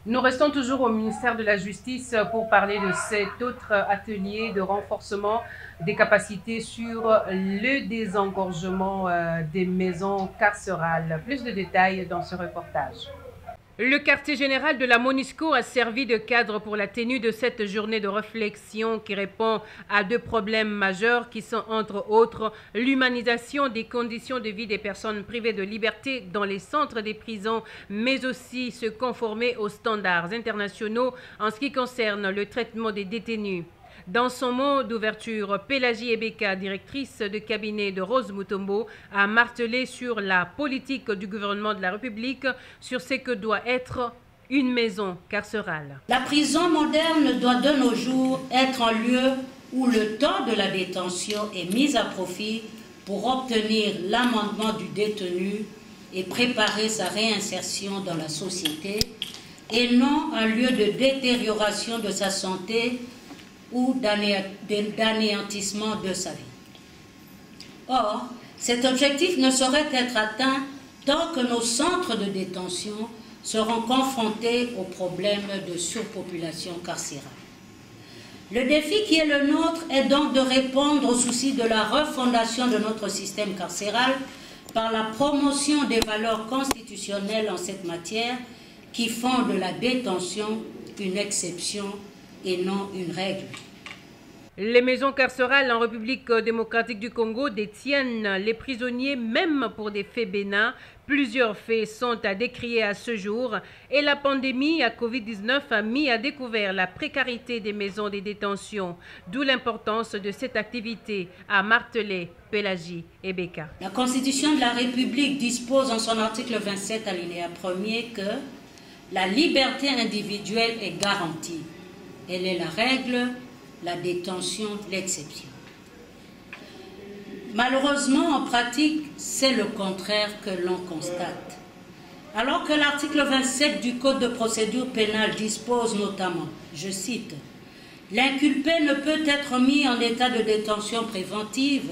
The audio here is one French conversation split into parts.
Nous restons toujours au ministère de la Justice pour parler de cet autre atelier de renforcement des capacités sur le désengorgement des maisons carcérales. Plus de détails dans ce reportage. Le quartier général de la Monisco a servi de cadre pour la tenue de cette journée de réflexion qui répond à deux problèmes majeurs qui sont entre autres l'humanisation des conditions de vie des personnes privées de liberté dans les centres des prisons, mais aussi se conformer aux standards internationaux en ce qui concerne le traitement des détenus. Dans son mot d'ouverture, Pélagie Ebeka, directrice de cabinet de Rose Mutombo, a martelé sur la politique du gouvernement de la République sur ce que doit être une maison carcérale. La prison moderne doit de nos jours être un lieu où le temps de la détention est mis à profit pour obtenir l'amendement du détenu et préparer sa réinsertion dans la société, et non un lieu de détérioration de sa santé ou d'anéantissement de sa vie. Or, cet objectif ne saurait être atteint tant que nos centres de détention seront confrontés aux problèmes de surpopulation carcérale. Le défi qui est le nôtre est donc de répondre au souci de la refondation de notre système carcéral par la promotion des valeurs constitutionnelles en cette matière qui font de la détention une exception et non une règle. Les maisons carcérales en République démocratique du Congo détiennent les prisonniers même pour des faits bénins. Plusieurs faits sont à décrier à ce jour et la pandémie à Covid-19 a mis à découvert la précarité des maisons de détention, d'où l'importance de cette activité, a martelé Pélagie Ebeka. La Constitution de la République dispose en son article 27 alinéa 1er que la liberté individuelle est garantie. Elle est la règle, la détention, l'exception. Malheureusement, en pratique, c'est le contraire que l'on constate. Alors que l'article 27 du Code de procédure pénale dispose notamment, je cite, « L'inculpé ne peut être mis en état de détention préventive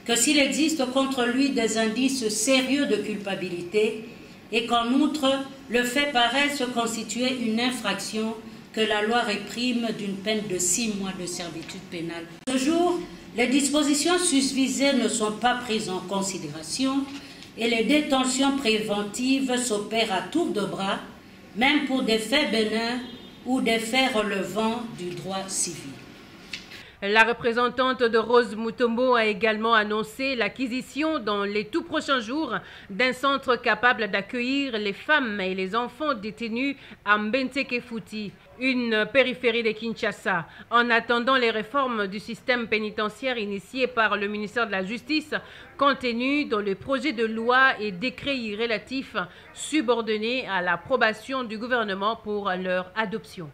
que s'il existe contre lui des indices sérieux de culpabilité et qu'en outre, le fait paraît se constituer une infraction que la loi réprime d'une peine de 6 mois de servitude pénale. À ce jour, les dispositions susvisées ne sont pas prises en considération et les détentions préventives s'opèrent à tour de bras, même pour des faits bénins ou des faits relevant du droit civil. La représentante de Rose Mutombo a également annoncé l'acquisition dans les tout prochains jours d'un centre capable d'accueillir les femmes et les enfants détenus à Mbenteke-Fouti, une périphérie de Kinshasa. En attendant les réformes du système pénitentiaire initiées par le ministère de la Justice, contenues dans le projet de loi et décrets relatifs subordonnés à l'approbation du gouvernement pour leur adoption.